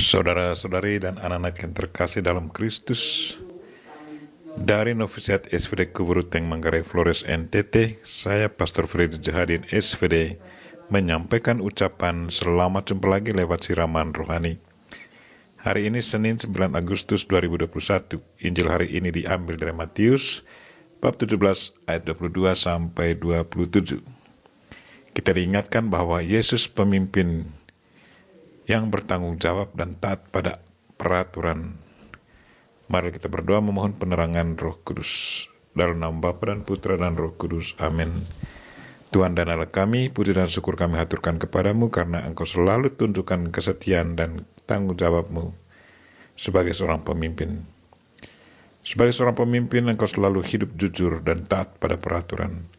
Saudara-saudari dan anak-anak yang terkasih dalam Kristus, dari Novisiat SVD Kuburuteng Manggarai Flores NTT, saya Pastor Freddy Jahadin SVD menyampaikan ucapan selamat jumpa lagi lewat siraman rohani. Hari ini Senin 9 Agustus 2021. Injil hari ini diambil dari Matius bab 17 ayat 22 sampai 27. Kita diingatkan bahwa Yesus pemimpin yang bertanggung jawab dan taat pada peraturan. Mari kita berdoa memohon penerangan Roh Kudus. Dalam nama Bapa dan Putra dan Roh Kudus. Amin. Tuhan dan Allah kami, puji dan syukur kami haturkan kepadamu karena Engkau selalu tunjukkan kesetiaan dan tanggung jawabmu sebagai seorang pemimpin. Sebagai seorang pemimpin, Engkau selalu hidup jujur dan taat pada peraturan.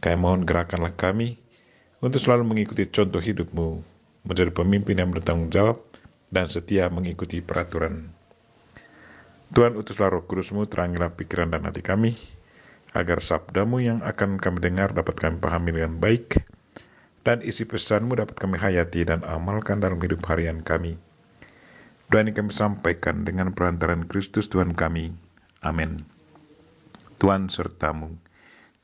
Kami mohon gerakanlah kami untuk selalu mengikuti contoh hidupmu, menjadi pemimpin yang bertanggung jawab dan setia mengikuti peraturan. Tuhan, utuslah Roh Kudus-Mu, terangilah pikiran dan hati kami, agar sabdamu yang akan kami dengar dapat kami pahami dengan baik, dan isi pesanmu dapat kami hayati dan amalkan dalam hidup harian kami. Doa ini kami sampaikan dengan perantaran Kristus Tuhan kami. Amin. Tuhan sertamu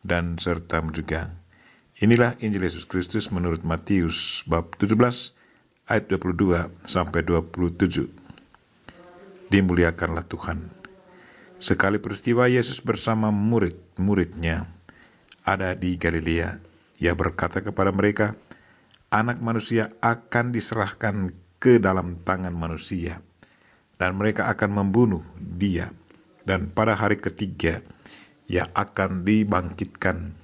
dan sertamu juga. Inilah Injil Yesus Kristus menurut Matius bab 17 ayat 22 sampai 27. Dimuliakanlah Tuhan. Sekali peristiwa Yesus bersama murid-muridnya ada di Galilea. Ia berkata kepada mereka, Anak manusia akan diserahkan ke dalam tangan manusia, dan mereka akan membunuh dia, dan pada hari ketiga ia akan dibangkitkan.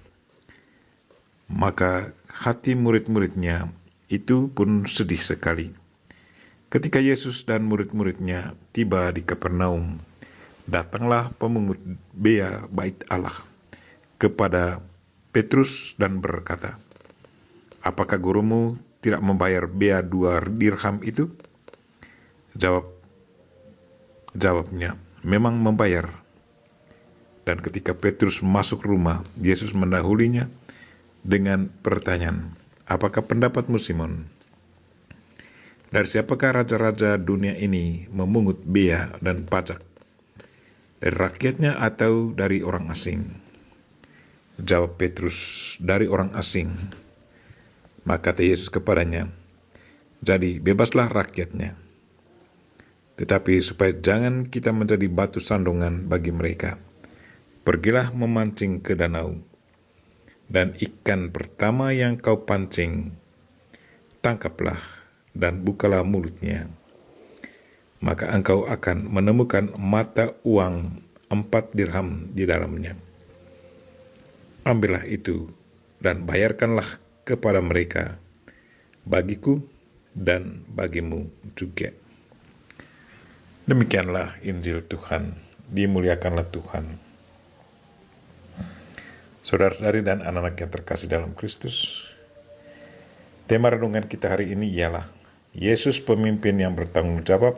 Maka hati murid-muridnya itu pun sedih sekali. Ketika Yesus dan murid-muridnya tiba di Kapernaum, datanglah pemungut bea bait Allah kepada Petrus dan berkata, Apakah gurumu tidak membayar bea 2 dirham itu? Jawabnya, memang membayar. Dan ketika Petrus masuk rumah, Yesus mendahulinya dengan pertanyaan, Apakah pendapatmu Simon? Dari siapakah raja-raja dunia ini memungut bea dan pajak? Dari rakyatnya atau dari orang asing? Jawab Petrus, dari orang asing. Maka kata Yesus kepadanya, Jadi bebaslah rakyatnya. Tetapi supaya jangan kita menjadi batu sandungan bagi mereka, pergilah memancing ke danau. Dan ikan pertama yang kau pancing, tangkaplah dan bukalah mulutnya. Maka engkau akan menemukan mata uang 4 dirham di dalamnya. Ambillah itu dan bayarkanlah kepada mereka, bagiku dan bagimu juga. Demikianlah Injil Tuhan. Dimuliakanlah Tuhan. Saudara-saudari dan anak-anak yang terkasih dalam Kristus, tema renungan kita hari ini ialah Yesus pemimpin yang bertanggung jawab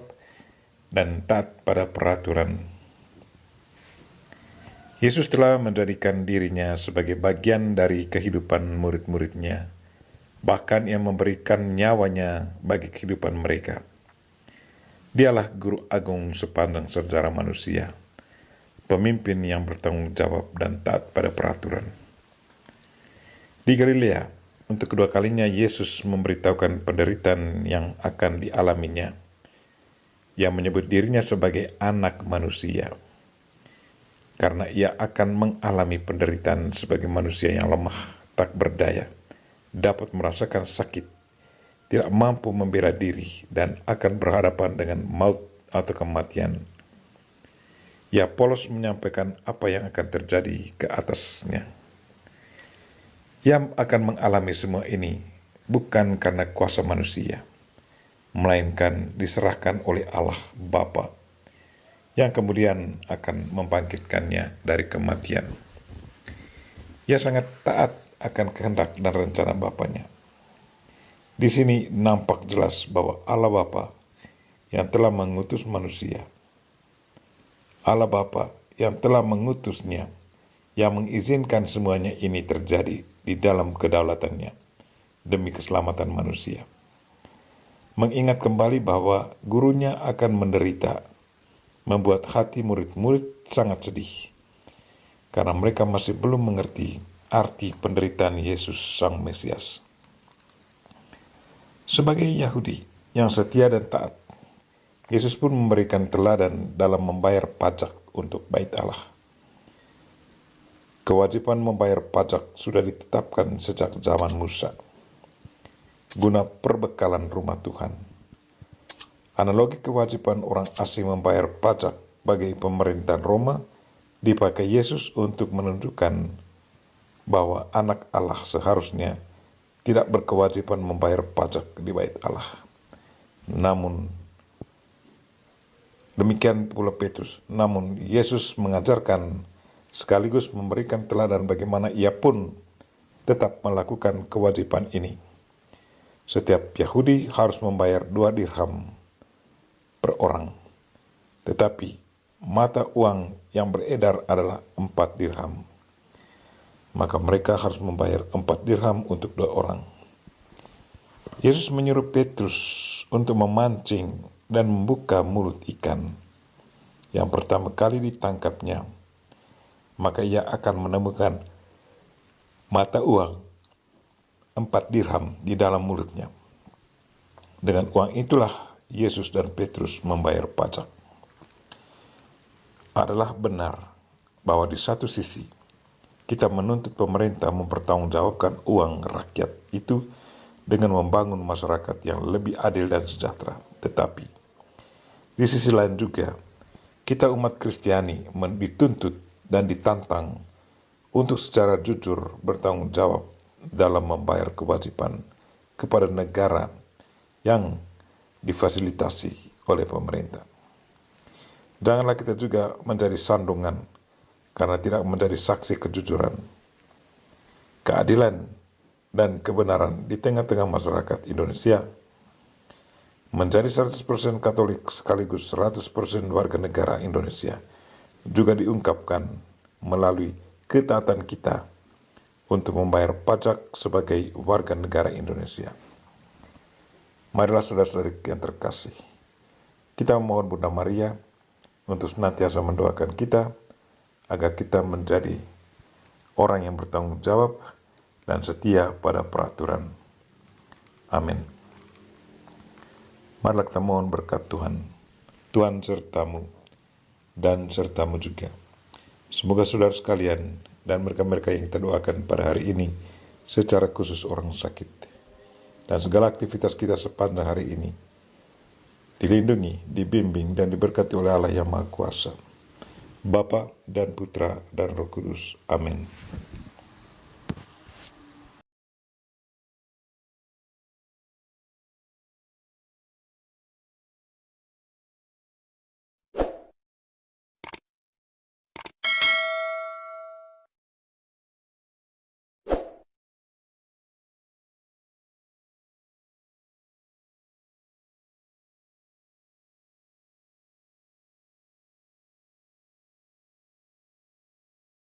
dan taat pada peraturan. Yesus telah menjadikan dirinya sebagai bagian dari kehidupan murid-muridnya, bahkan ia memberikan nyawanya bagi kehidupan mereka. Dialah guru agung sepanjang sejarah manusia, pemimpin yang bertanggung jawab dan taat pada peraturan. Di Galilea, untuk kedua kalinya Yesus memberitahukan penderitaan yang akan dialaminya. Ia menyebut dirinya sebagai anak manusia, karena ia akan mengalami penderitaan sebagai manusia yang lemah, tak berdaya, dapat merasakan sakit, tidak mampu membela diri, dan akan berhadapan dengan maut atau kematian. Ia polos menyampaikan apa yang akan terjadi ke atasnya. Ia akan mengalami semua ini bukan karena kuasa manusia, melainkan diserahkan oleh Allah Bapa, yang kemudian akan membangkitkannya dari kematian. Ia sangat taat akan kehendak dan rencana Bapanya. Di sini nampak jelas bahwa Allah Bapa yang telah mengutus manusia, Allah Bapa yang telah mengutusnya, yang mengizinkan semuanya ini terjadi di dalam kedaulatannya demi keselamatan manusia. mengingat kembali bahwa gurunya akan menderita, membuat hati murid-murid sangat sedih, karena mereka masih belum mengerti arti penderitaan Yesus Sang Mesias. Sebagai Yahudi yang setia dan taat, Yesus pun memberikan teladan dalam membayar pajak untuk Bait Allah. Kewajiban membayar pajak sudah ditetapkan sejak zaman Musa, guna perbekalan rumah Tuhan. Analogi kewajiban orang asing membayar pajak bagi pemerintahan Roma dipakai Yesus untuk menunjukkan bahwa anak Allah seharusnya tidak berkewajiban membayar pajak di Bait Allah. Namun demikian pula Petrus. Namun Yesus mengajarkan sekaligus memberikan teladan bagaimana ia pun tetap melakukan kewajiban ini. Setiap Yahudi harus membayar 2 dirham per orang, tetapi mata uang yang beredar adalah 4 dirham. Maka mereka harus membayar 4 dirham untuk 2 orang. Yesus menyuruh Petrus untuk memancing dan membuka mulut ikan yang pertama kali ditangkapnya. Maka ia akan menemukan mata uang 4 dirham di dalam mulutnya. Dengan uang itulah Yesus dan Petrus membayar pajak. Adalah benar bahwa di satu sisi kita menuntut pemerintah mempertanggungjawabkan uang rakyat itu dengan membangun masyarakat yang lebih adil dan sejahtera. Tetapi di sisi lain juga kita umat Kristiani dituntut dan ditantang untuk secara jujur bertanggung jawab dalam membayar kewajiban kepada negara yang difasilitasi oleh pemerintah. Janganlah kita juga menjadi sandungan karena tidak menjadi saksi kejujuran, keadilan, dan kebenaran di tengah-tengah masyarakat Indonesia. Menjadi 100% Katolik sekaligus 100% warga negara Indonesia juga diungkapkan melalui ketaatan kita untuk membayar pajak sebagai warga negara Indonesia. Marilah saudara-saudari yang terkasih, kita memohon Bunda Maria untuk senantiasa mendoakan kita agar kita menjadi orang yang bertanggung jawab dan setia pada peraturan. Amin. Marilah kita mohon berkat Tuhan. Tuhan sertamu dan sertamu juga. Semoga saudara sekalian dan mereka-mereka yang kita doakan pada hari ini, secara khusus orang sakit, dan segala aktivitas kita sepanjang hari ini, dilindungi, dibimbing, dan diberkati oleh Allah yang Maha Kuasa, Bapa dan Putra dan Roh Kudus. Amin.